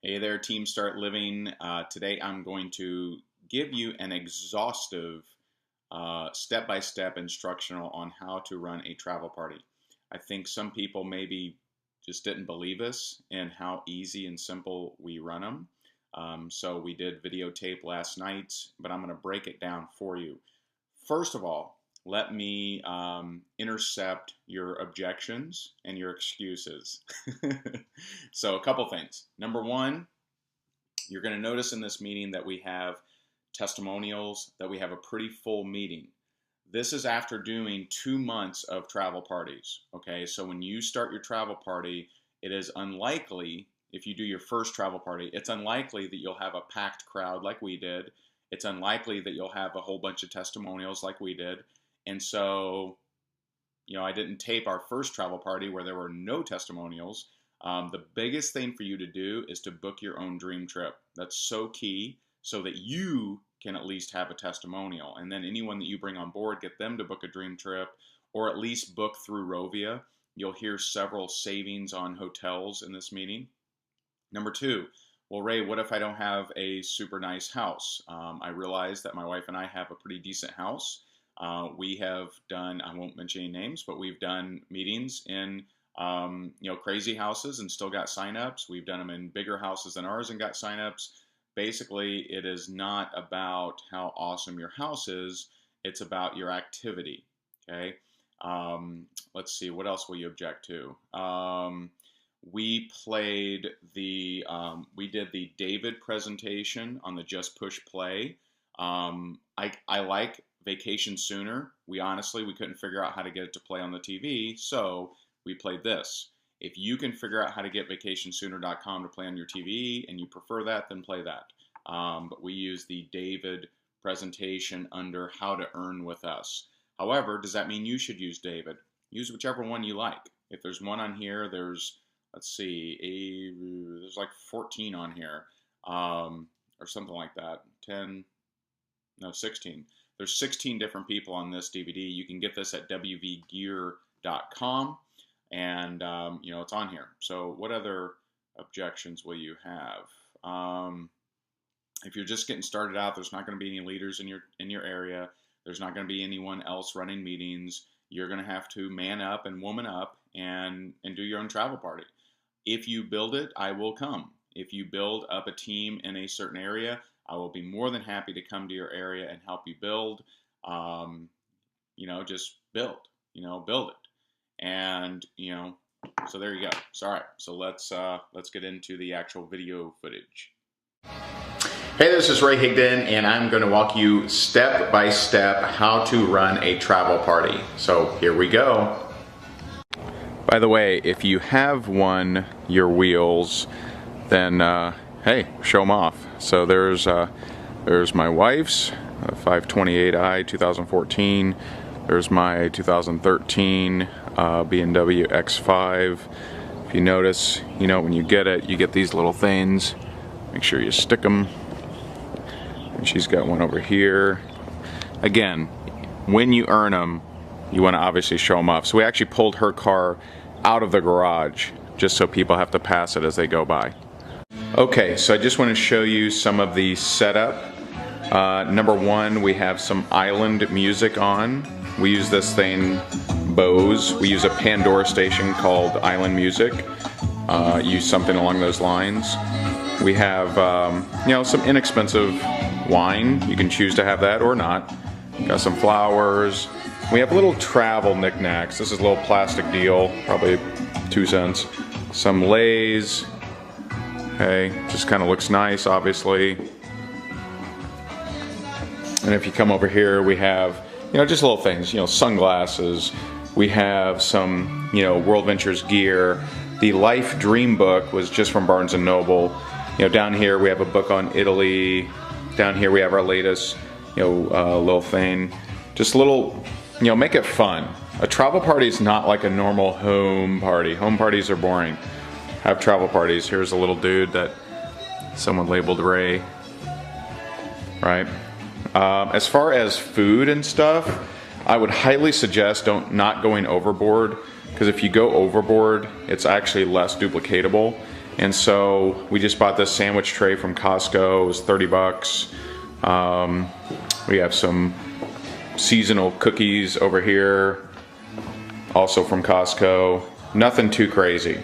Hey there, Team Start Living. Today I'm going to give you an exhaustive step-by-step instructional on how to run a travel party. I think some people maybe just didn't believe us in how easy and simple we run them. So we did videotape last night, but I'm going to break it down for you. First of all, let me intercept your objections and your excuses. So a couple things. Number one, you're going to notice in this meeting that we have testimonials, that we have a pretty full meeting. This is after doing 2 months of travel parties. Okay, so when you start your travel party, it is unlikely, if you do your first travel party, it's unlikely that you'll have a packed crowd like we did. It's unlikely that you'll have a whole bunch of testimonials like we did. And so, I didn't tape our first travel party where there were no testimonials. The biggest thing for you to do is to book your own dream trip. That's so key, so that you can at least have a testimonial. And then anyone that you bring on board, get them to book a dream trip, or at least book through Rovia. You'll hear several savings on hotels in this meeting. Number two, well, Ray, what if I don't have a super nice house? I realize that my wife and I have a pretty decent house. We have done, I won't mention any names, but we've done meetings in crazy houses and still got signups. We've done them in bigger houses than ours and got signups. Basically, it is not about how awesome your house is. It's about your activity. Okay. Let's see. What else will you object to? We did the David presentation on the Just Push Play. I like Vacation Sooner. We couldn't figure out how to get it to play on the TV, so we played this. If you can figure out how to get vacationsooner.com to play on your TV and you prefer that, then play that. But we use the David presentation under How to Earn with Us. However, does that mean you should use David? Use whichever one you like. If there's one on here, there's like 14 on here, or something like that. 16. There's 16 different people on this DVD. You can get this at wvgear.com, and it's on here. So what other objections will you have? If you're just getting started out, there's not going to be any leaders in your area. There's not going to be anyone else running meetings. You're going to have to man up and woman up and do your own travel party. If you build it, I will come. If you build up a team in a certain area, I will be more than happy to come to your area and help you build. Just build it. And, so there you go. So, all right. So let's get into the actual video footage. Hey, this is Ray Higdon, and I'm going to walk you step by step how to run a travel party. So here we go. By the way, if you have won your wheels, then hey, show them off. So there's my wife's 528i 2014. There's my 2013 BMW X5. If you notice, when you get it, you get these little things. Make sure you stick them. And she's got one over here. Again, when you earn them, you want to obviously show them off. So we actually pulled her car out of the garage just so people have to pass it as they go by. Okay, so I just want to show you some of the setup. Number one, we have some island music on. We use this thing, Bose. We use a Pandora station called Island Music. Use something along those lines. We have, some inexpensive wine. You can choose to have that or not. Got some flowers. We have little travel knickknacks. This is a little plastic deal, probably 2 cents. Some Lays. Okay, just kind of looks nice, obviously. And if you come over here, we have, just little things, sunglasses. We have some, WorldVentures gear. The Life Dream book was just from Barnes & Noble. Down here we have a book on Italy. Down here we have our latest, little thing. Just a little, make it fun. A travel party is not like a normal home party. Home parties are boring. Have travel parties. Here's a little dude that someone labeled Ray. Right? As far as food and stuff, I would highly suggest not going overboard, because if you go overboard, it's actually less duplicatable. And so we just bought this sandwich tray from Costco. It was 30 bucks. We have some seasonal cookies over here, also from Costco. Nothing too crazy.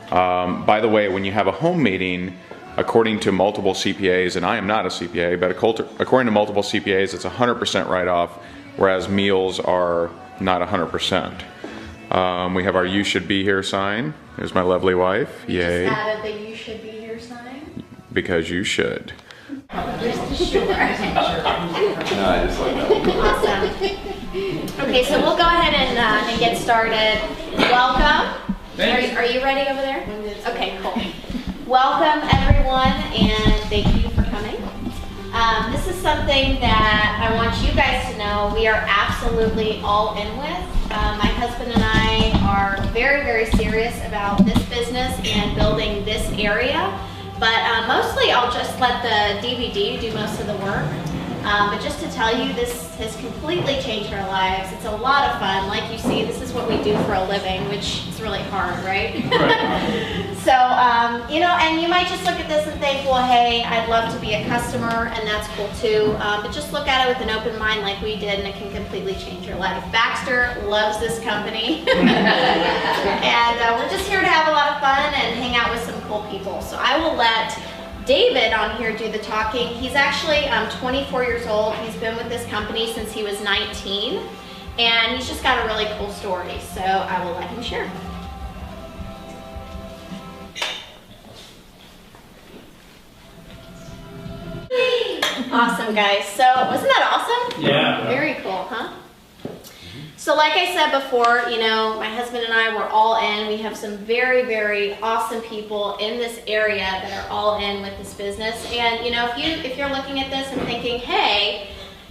By the way, when you have a home meeting, according to multiple CPAs, and I am not a CPA, but according to multiple CPAs, it's 100% write-off, whereas meals are not 100%. We have our "You Should Be Here" sign. There's my lovely wife. Yay. Just added the "You Should Be Here" sign. Because you should. Just sure. No, I just like that one. Awesome. Okay, so we'll go ahead and get started. Welcome. Are you ready over there? Okay, cool. Welcome everyone, and thank you for coming. This is something that I want you guys to know we are absolutely all in with. My husband and I are very, very serious about this business and building this area. But mostly I'll just let the DVD do most of the work. But just to tell you, this has completely changed our lives. It's a lot of fun. Like you see, this is what we do for a living, which is really hard, right? So, you know, and you might just look at this and think, well, hey, I'd love to be a customer, and that's cool too. But just look at it with an open mind like we did, and it can completely change your life. Baxter loves this company. And we're just here to have a lot of fun and hang out with some cool people. So I will let David on here do the talking. He's actually 24 years old. He's been with this company since he was 19, and he's just got a really cool story. So I will let him share. Awesome, guys. So wasn't that awesome? Yeah. Very cool, huh? So like I said before, you know, my husband and I were all in. We have some very, very awesome people in this area that are all in with this business. And you know, if you're looking at this and thinking, hey,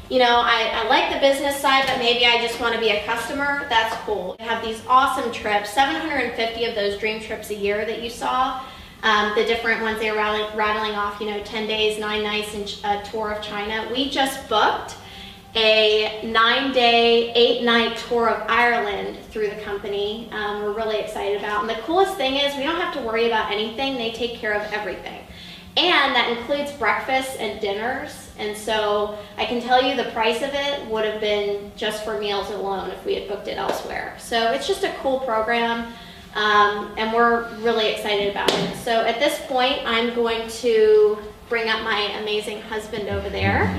you know, I like the business side, but maybe I just want to be a customer, that's cool. We have these awesome trips, 750 of those dream trips a year that you saw. The different ones they were rattling off, you know, 10 days, 9 nights, and a tour of China. We just booked a 9-day, 8-night tour of Ireland through the company. We're really excited about. And the coolest thing is we don't have to worry about anything. They take care of everything. And that includes breakfasts and dinners. And so I can tell you the price of it would have been just for meals alone if we had booked it elsewhere. So it's just a cool program. And we're really excited about it. So at this point, I'm going to bring up my amazing husband over there.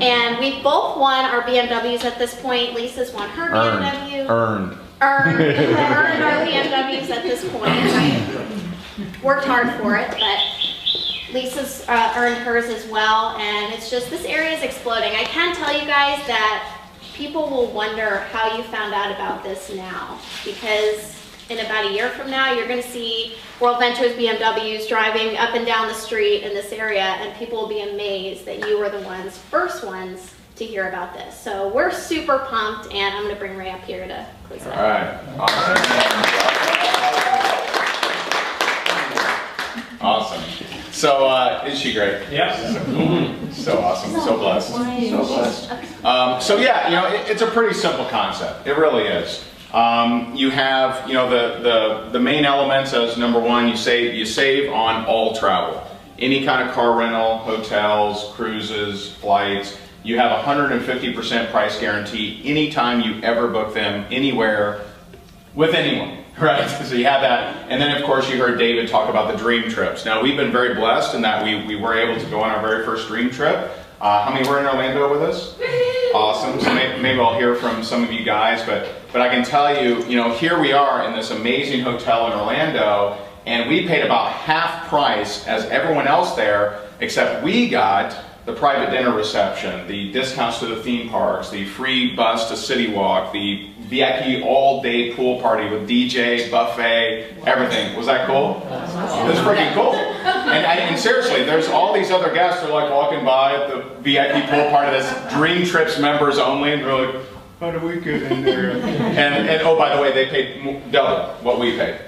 And we've both won our BMWs at this point. Lisa's won her BMW. Earned our BMWs at this point, right? Worked hard for it, but Lisa's earned hers as well. And it's just, this area is exploding. I can tell you guys that people will wonder how you found out about this now, because in about a year from now, you're going to see WorldVentures BMWs driving up and down the street in this area, and people will be amazed that you were the first ones to hear about this. So we're super pumped, and I'm going to bring Ray up here to close it up. All right. Awesome. So, is she great? Yep. So awesome. So blessed. So blessed. So yeah, you know, it's a pretty simple concept. It really is. You have, you know, the main elements as number one, you save on all travel. Any kind of car rental, hotels, cruises, flights. You have 150% price guarantee anytime you ever book them anywhere with anyone, right? So you have that. And then of course you heard David talk about the dream trips. Now we've been very blessed in that we were able to go on our very first dream trip. How many were in Orlando with us? Awesome. So maybe I'll hear from some of you guys, but I can tell you, you know, here we are in this amazing hotel in Orlando, and we paid about half price as everyone else there, except we got the private dinner reception, the discounts to the theme parks, the free bus to City Walk, the VIP all-day pool party with DJ, buffet, everything. Was that cool? That's freaking cool. And seriously, there's all these other guests who are like walking by at the VIP pool party that's Dream Trips members only, and they're like, how do we get in there? And oh, by the way, they paid double what we paid.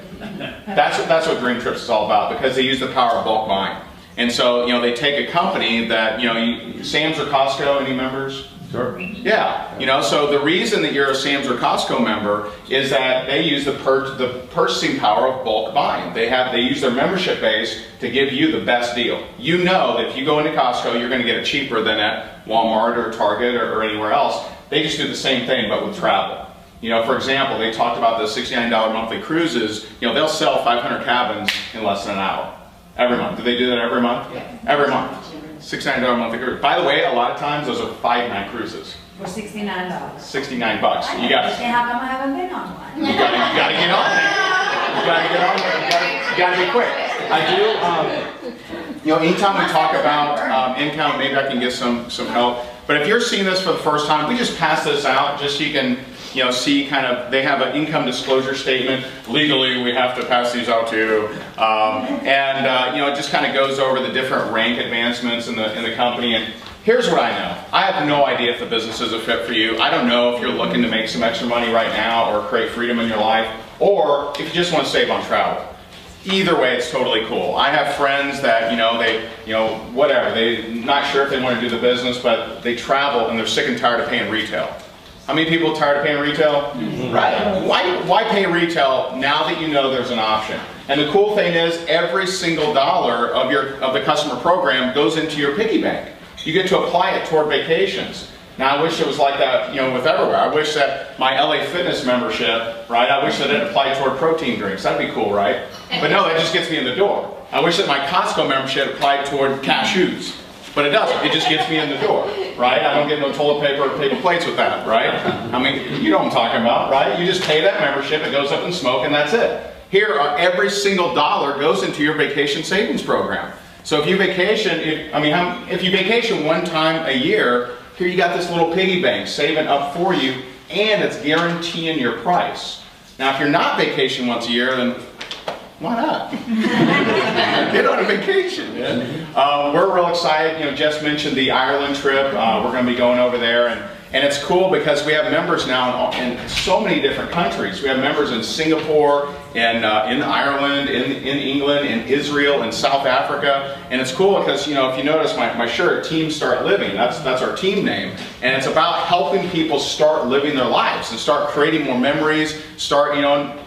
That's what Dream Trips is all about, because they use the power of bulk buying. And so, you know, they take a company that, you know, Sam's or Costco, any members? Sure. Yeah, you know, so the reason that you're a Sam's or Costco member is that they use the purchasing power of bulk buying. They use their membership base to give you the best deal. You know that if you go into Costco, you're going to get it cheaper than at Walmart or Target or anywhere else. They just do the same thing, but with travel. You know, for example, they talked about the $69 monthly cruises. You know, they'll sell 500 cabins in less than an hour. Every month. Do they do that every month? Yeah. Every month. $69 monthly cruise. By the way, a lot of times those are 5-night cruises. For $69. $69. You got. How come I haven't been on one? You gotta get on there. You gotta get on there. You gotta be quick. I do. You know, anytime we talk about income, maybe I can get some help. But if you're seeing this for the first time, we just pass this out just so you can, you know, see kind of, they have an income disclosure statement. Legally, we have to pass these out to you. You know, it just kind of goes over the different rank advancements in the company. And here's what I know. I have no idea if the business is a fit for you. I don't know if you're looking to make some extra money right now or create freedom in your life, or if you just want to save on travel. Either way, it's totally cool. I have friends that, whatever, they're not sure if they want to do the business, but they travel and they're sick and tired of paying retail. How many people are tired of paying retail? Mm-hmm. Right. Why pay retail now that you know there's an option? And the cool thing is, every single dollar of the customer program goes into your piggy bank. You get to apply it toward vacations. Now, I wish it was like that, with everywhere. I wish that my LA Fitness membership, right? I wish that it applied toward protein drinks. That'd be cool, right? But no, that just gets me in the door. I wish that my Costco membership applied toward cashews. But it doesn't. It just gets me in the door, right? I don't get no toilet paper or paper plates with that, right? I mean, you know what I'm talking about, right? You just pay that membership, it goes up in smoke, and that's it. Here, every single dollar goes into your vacation savings program. So if you vacation, if you vacation one time a year, here you got this little piggy bank saving up for you, and it's guaranteeing your price. Now, if you're not vacation once a year, then why not? Get on a vacation, man. We're real excited. Jess mentioned the Ireland trip. We're going to be going over there, and it's cool because we have members now in so many different countries. We have members in Singapore, in Ireland, in England, in Israel, in South Africa, and it's cool because if you notice my shirt, Team Start Living. That's our team name, and it's about helping people start living their lives and start creating more memories. Start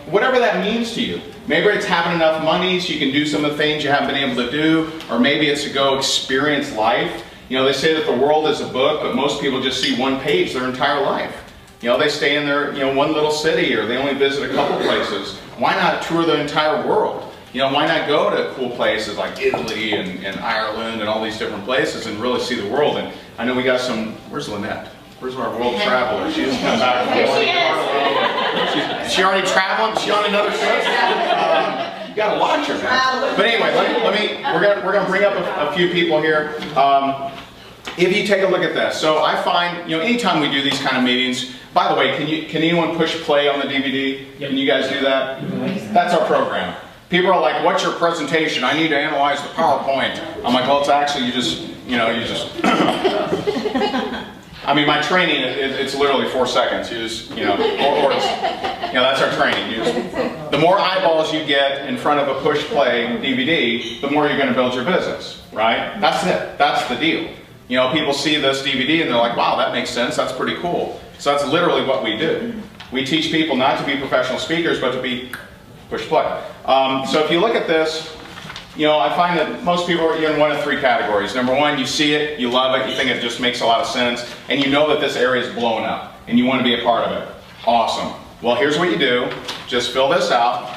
whatever that means to you. Maybe it's having enough money so you can do some of the things you haven't been able to do, or maybe it's to go experience life. They say that the world is a book, but most people just see one page their entire life. They stay in their one little city, or they only visit a couple places. Why not tour the entire world? Why not go to cool places like Italy and Ireland and all these different places and really see the world? And I know we got some, where's Lynette? Where's our world traveler? She's come back from Is she already traveling? Is she on another trip? You gotta watch her, man. But anyway, we're gonna bring up a few people here. If you take a look at this, so I find anytime we do these kind of meetings. By the way, can anyone push play on the DVD? Can you guys do that? That's our program. People are like, "What's your presentation? I need to analyze the PowerPoint." I'm like, "Well, it's actually you just." My training, it's literally 4 seconds. You just, that's our training. The more eyeballs you get in front of a push play DVD, the more you're going to build your business, right? That's it. That's the deal. People see this DVD and they're like, wow, that makes sense. That's pretty cool. So that's literally what we do. We teach people not to be professional speakers, but to be push play. So if you look at this, I find that most people are in one of 3 categories. Number one, you see it, you love it, you think it just makes a lot of sense, and you know that this area is blowing up, and you want to be a part of it. Awesome. Well, here's what you do. Just fill this out.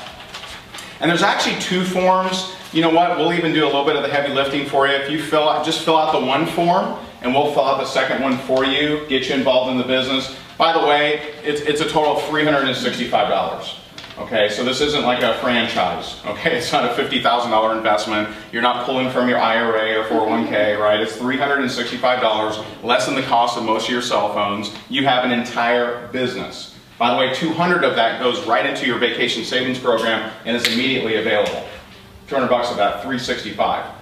And there's actually 2 forms. You know what? We'll even do a little bit of the heavy lifting for you. If you just fill out the 1 form, and we'll fill out the second one for you, get you involved in the business. By the way, it's a total of $365. Okay, so this isn't like a franchise, okay? It's not a $50,000 investment. You're not pulling from your IRA or 401k, right? It's $365, less than the cost of most of your cell phones. You have an entire business. By the way, $200 of that goes right into your vacation savings program and is immediately available. $200 of that, $365.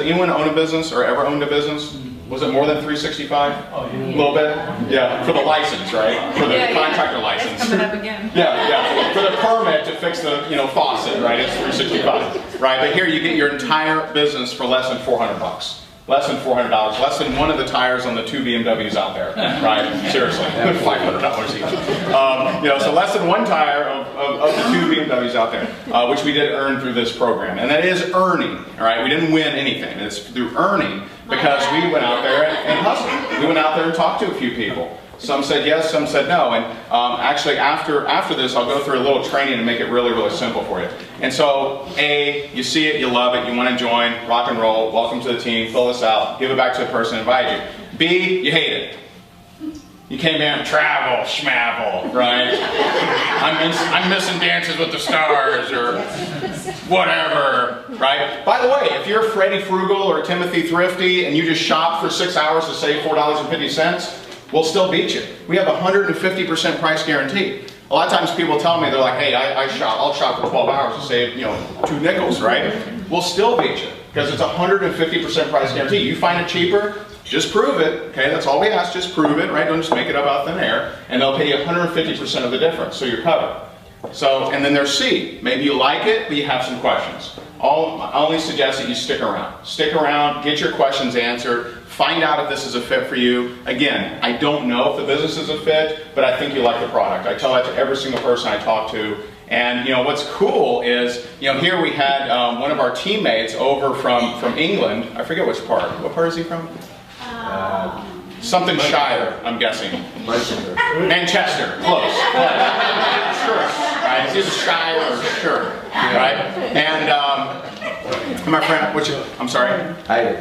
Anyone own a business or ever owned a business? Was it more than $365? Oh, yeah. A little bit? Yeah, for the license, right? For the contractor license. It's coming up again. Yeah. For the permit to fix the faucet, right? It's $365, right? But here you get your entire business for less than $400. Less than $400, less than one of the tires on the 2 BMWs out there, right? Seriously, $500 each. You know, so less than one tire of the 2 BMWs out there, which we did earn through this program. And that is earning, all right? We didn't win anything. It's through earning because we went out there and hustled. We went out there and talked to a few people. Some said yes, some said no. And actually after this, I'll go through a little training and make it really, really simple for you. And so, A, you see it, you love it, you want to join, rock and roll, welcome to the team, fill this out, give it back to the person who invited you. B, you hate it. You came here and travel, schmavel, right? I'm missing Dances with the Stars or whatever, right? By the way, if you're Freddie Frugal or Timothy Thrifty and you just shop for 6 hours to save $4.50, we'll still beat you. We have a 150% price guarantee. A lot of times people tell me, they're like, hey, I'll shop for 12 hours to save, 2 nickels, right? We'll still beat you because it's a 150% price guarantee. You find it cheaper, just prove it, okay? That's all we ask, just prove it, right? Don't just make it up out of thin air, and they'll pay you 150% of the difference, so you're covered. So, and then there's C. Maybe you like it, but you have some questions. I only suggest that you stick around. Stick around, get your questions answered, find out if this is a fit for you. Again, I don't know if the business is a fit, but I think you like the product. I tell that to every single person I talk to. And what's cool is, here we had one of our teammates over from England. I forget which part. What part is he from? Something Shire, I'm guessing. Manchester, close. Sure, right? It's either Shire or Sure, right? And my friend, I'm sorry? Heido.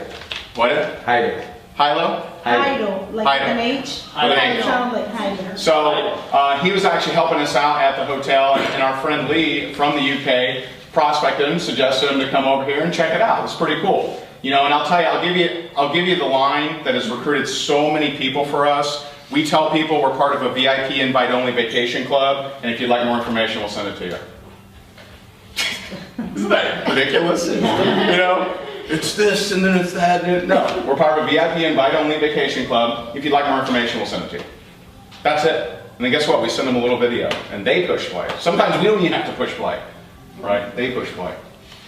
What? Heido. Hilo? Heido, like Heido. an H. With an H. Sounds like Heido. So he was actually helping us out at the hotel, and our friend Lee from the UK prospected him, suggested him to come over here and check it out. It's pretty cool. And I'll tell you, I'll give you the line that has recruited so many people for us. We tell people we're part of a VIP invite-only vacation club, and if you'd like more information, we'll send it to you. Isn't that ridiculous? It's this and then it's that. No, we're part of a VIP invite-only vacation club. If you'd like more information, we'll send it to you. That's it. And then guess what? We send them a little video, and they push play. Sometimes we don't even have to push play, right? They push play.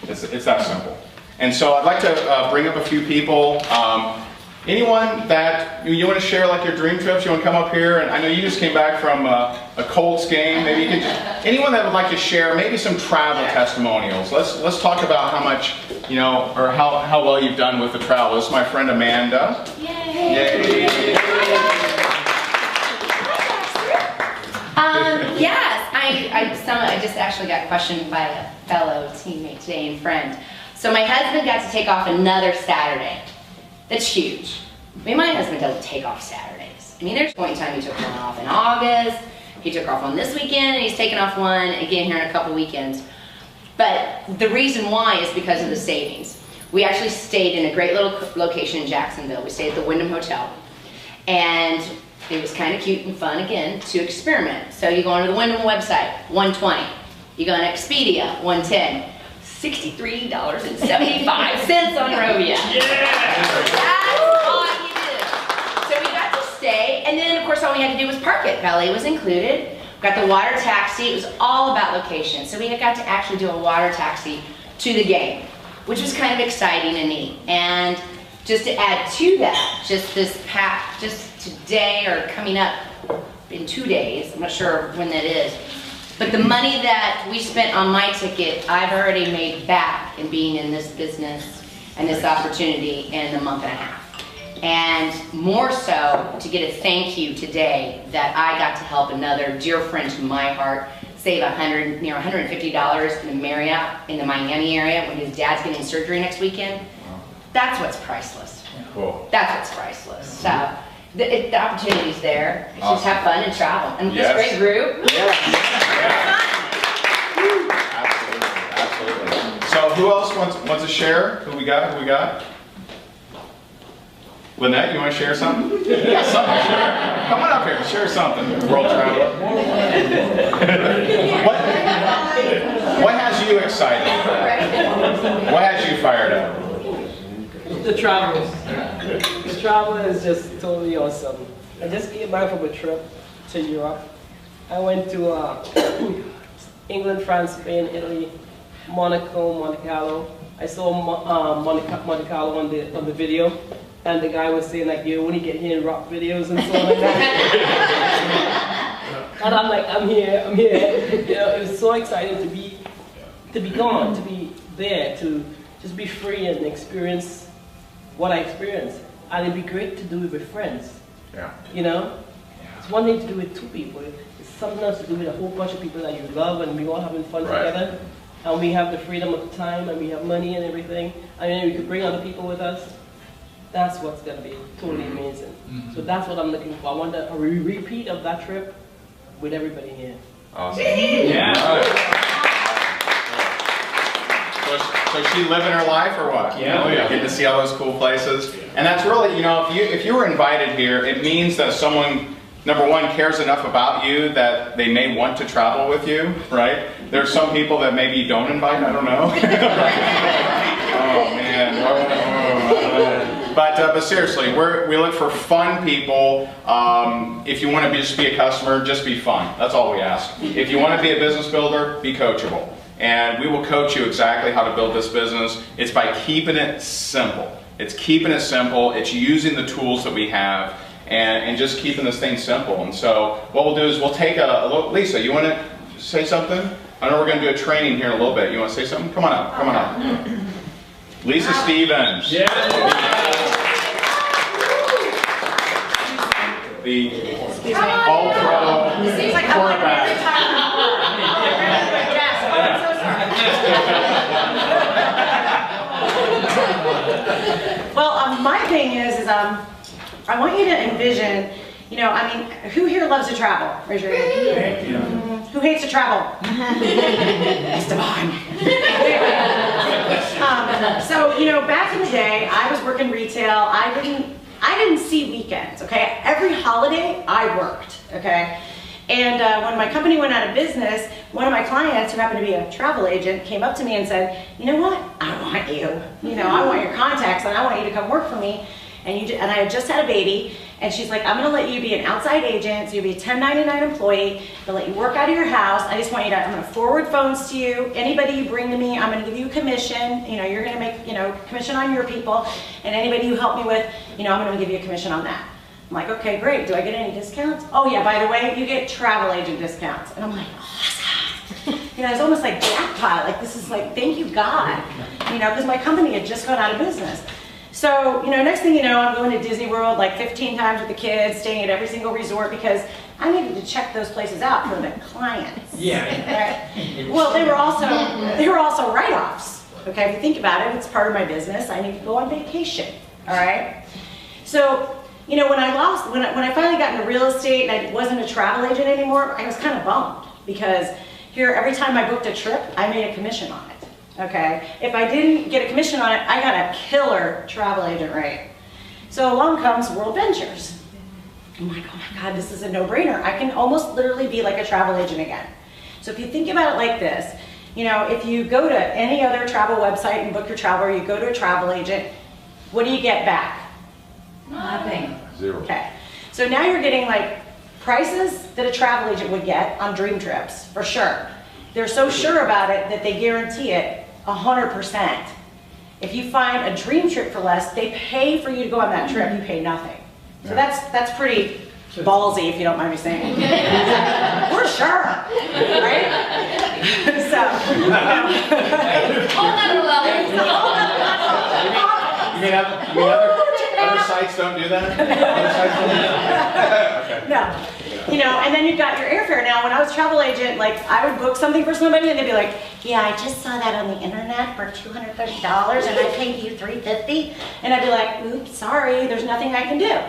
It's that simple. And so I'd like to bring up a few people. Anyone that you want to share like your dream trips, you want to come up here? And I know you just came back from a Colts game. Maybe you can anyone that would like to share maybe some travel testimonials. Let's talk about how much, or how well you've done with the travel. This is my friend Amanda. Yay! Yay. Yes, I just actually got questioned by a fellow teammate today and friend. So my husband got to take off another Saturday. That's huge. I mean, my husband doesn't take off Saturdays. I mean, there's a point in time he took one off in August, he took off one this weekend, and he's taking off one again here in a couple weekends. But the reason why is because of the savings. We actually stayed in a great little location in Jacksonville. We stayed at the Wyndham Hotel. And it was kind of cute and fun, again, to experiment. So you go onto the Wyndham website, $120. You go on Expedia, $110. $63.75 on Rovia. Yeah! That's all you do. So we got to stay, and then of course all we had to do was park it. Valet was included. Got the water taxi. It was all about location. So we got to actually do a water taxi to the game, which was kind of exciting and neat. And just to add to that, just today or coming up in 2 days, I'm not sure when that is, but the money that we spent on my ticket, I've already made back in being in this business and this opportunity in a month and a half. And more so to get a thank you today that I got to help another dear friend to my heart save near $150 in the Marriott in the Miami area when his dad's getting surgery next weekend. That's what's priceless. Cool. That's what's priceless. So the opportunity's there. It's just have fun and travel. And this great group. Yeah. Absolutely. So who else wants to share? Who we got? Lynette, you want to share something? Yeah, something to share. Come on up here, share something. World traveler. What has you excited? What has you fired up? The travel. The travel is just totally awesome. I just came back from a trip to Europe. I went to England, France, Spain, Italy, Monaco, Monte Carlo. I saw Monte Carlo on the video, and the guy was saying like, you only get here in rock videos and so on like that. And I'm like, I'm here. You know, it was so exciting to be gone, to be there, to just be free and experience what I experienced. And it'd be great to do it with friends. Yeah. You know? It's one thing to do with two people. It's something else to do with a whole bunch of people that you love and we all having fun together. And we have the freedom of time and we have money and everything. I mean, we could bring other people with us. That's what's going to be totally amazing. So that's what I'm looking for. I want a repeat of that trip with everybody here. Awesome. Yeah. So she living her life or what? Yeah. Oh, yeah. Getting to see all those cool places. And that's really, you know, if you were invited here, it means that someone, number one, cares enough about you that they may want to travel with you, right? There's some people that maybe you don't invite, I don't know. Oh man. But seriously, we look for fun people. If you want to just be a customer, just be fun. That's all we ask. If you want to be a business builder, be coachable. And we will coach you exactly how to build this business. It's by keeping it simple. It's keeping it simple. It's using the tools that we have and just keeping this thing simple. And so what we'll do is we'll take a look. Lisa, you want to say something? I know we're going to do a training here in a little bit. You want to say something? Come on up. Come on up. Lisa Stevens. Yeah. The all-pro quarterback. Well, my thing is I want you to envision, you know, I mean, who here loves to travel? Raise your hand. Who hates to travel? Esteban. So, you know, back in the day, I was working retail. I didn't see weekends, okay? Every holiday, I worked, okay? And when my company went out of business, one of my clients, who happened to be a travel agent, came up to me and said, you know what, I want you. You know, I want your contacts and I want you to come work for me. And I had just had a baby, and she's like, I'm gonna let you be an outside agent, so you'll be a 1099 employee, they'll let you work out of your house, I just want you to, I'm gonna forward phones to you, anybody you bring to me, I'm gonna give you a commission, you know, you're gonna make, you know, commission on your people, and anybody you help me with, you know, I'm gonna give you a commission on that. I'm like, okay, great, do I get any discounts? Oh yeah, by the way, you get travel agent discounts. And I'm like, awesome. You know, it's almost like jackpot, like this is like, thank you God, you know, because my company had just gone out of business. So, you know, next thing you know, I'm going to Disney World like 15 times with the kids, staying at every single resort because I needed to check those places out for the clients. Yeah. Right? Well, they were also write-offs. Okay, if you think about it, it's part of my business. I need to go on vacation. All right. So, you know, when I finally got into real estate and I wasn't a travel agent anymore, I was kind of bummed because here, every time I booked a trip, I made a commission on it. Okay, if I didn't get a commission on it, I got a killer travel agent rate. So along comes WorldVentures. I'm like, oh my God, this is a no-brainer. I can almost literally be like a travel agent again. So if you think about it like this, you know, if you go to any other travel website and book your travel, or you go to a travel agent, what do you get back? Nothing. Zero. Okay, so now you're getting like prices that a travel agent would get on dream trips, for sure. They're so sure about it that they guarantee it 100%. If you find a dream trip for less, they pay for you to go on that trip, you pay nothing. So that's pretty ballsy, if you don't mind me saying. We're sure, right? So, Whole nother level. You mean other sites don't do that? Other sites don't do that? Okay. No. You know, and then you've got your airfare. Now, when I was travel agent, like I would book something for somebody and they'd be like, yeah, I just saw that on the internet for $230 and I paid you $350. And I'd be like, oops, sorry, there's nothing I can do.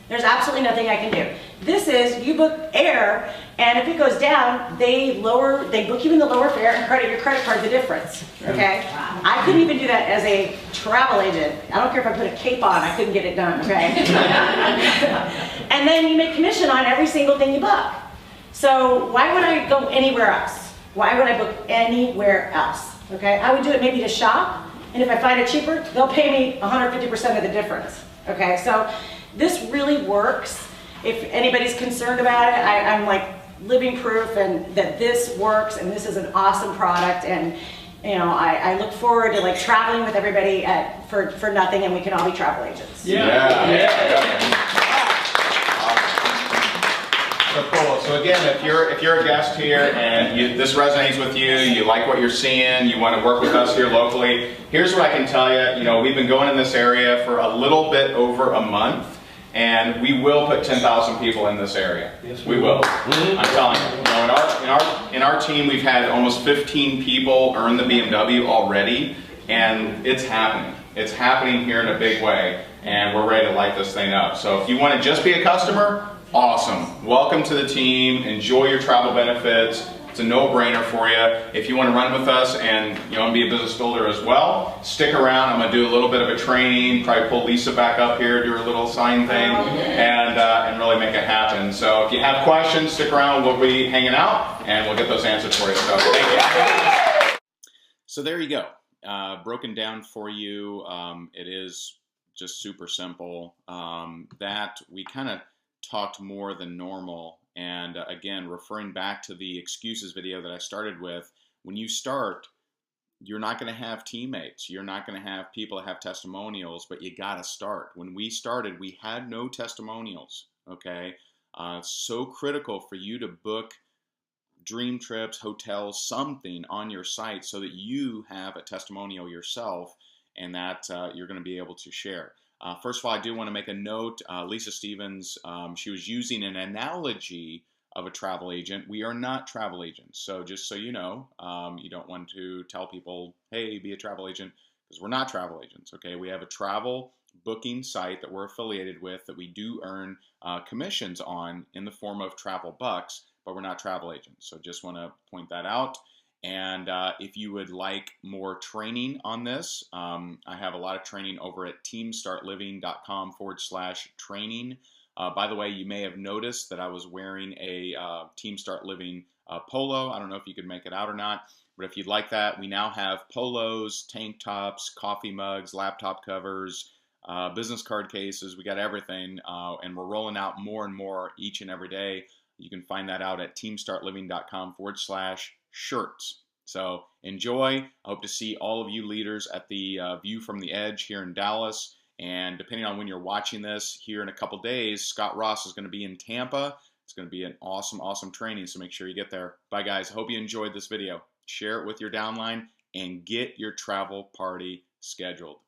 There's absolutely nothing I can do. This is, you book air, and if it goes down, they book you in the lower fare and credit your credit card the difference, okay? I couldn't even do that as a travel agent. I don't care if I put a cape on, I couldn't get it done, okay? And then you make commission on every single thing you book. So why would I go anywhere else? Why would I book anywhere else, okay? I would do it maybe to shop, and if I find it cheaper, they'll pay me 150% of the difference, okay? So this really works. If anybody's concerned about it, I'm like living proof and that this works and this is an awesome product. And you know, I look forward to like traveling with everybody for nothing, and we can all be travel agents. So cool. So again, if you're a guest here and this resonates with you, you like what you're seeing, you want to work with us here locally, here's what I can tell you. You know, we've been going in this area for a little bit over a month, and we will put 10,000 people in this area. Yes, we will. I'm telling you. You know, in our team, we've had almost 15 people earn the BMW already, and it's happening. It's happening here in a big way, and we're ready to light this thing up. So if you want to just be a customer, awesome. Welcome to the team. Enjoy your travel benefits. It's a no-brainer for you. If you want to run with us and you want to be a business builder as well, stick around. I'm going to do a little bit of a training, probably pull Lisa back up here, do her little sign thing, and really make it happen. So if you have questions, stick around. We'll be hanging out, and we'll get those answered for you. So thank you. So there you go. Broken down for you. It is just super simple. That we kind of talked more than normal, and again, referring back to the excuses video that I started with, when you start, you're not going to have teammates, you're not going to have people that have testimonials, but you got to start. When we started, we had no testimonials, okay? So critical for you to book dream trips, hotels, something on your site so that you have a testimonial yourself, and that you're going to be able to share. First of all, I do want to make a note. Lisa Stevens, she was using an analogy of a travel agent. We are not travel agents. So just so you know, you don't want to tell people, hey, be a travel agent, because we're not travel agents, okay? We have a travel booking site that we're affiliated with that we do earn commissions on in the form of travel bucks, but we're not travel agents. So just want to point that out. And if you would like more training on this, I have a lot of training over at teamstartliving.com/training. By the way, you may have noticed that I was wearing a Team Start Living polo. I don't know if you could make it out or not, but if you'd like that, we now have polos, tank tops, coffee mugs, laptop covers, business card cases. We got everything, and we're rolling out more and more each and every day. You can find that out at teamstartliving.com/shirts. So enjoy. I hope to see all of you leaders at the View from the Edge here in Dallas. And depending on when you're watching this, here in a couple days, Scott Ross is going to be in Tampa. It's going to be an awesome, awesome training, so make sure you get there. Bye, guys. I hope you enjoyed this video. Share it with your downline and get your travel party scheduled.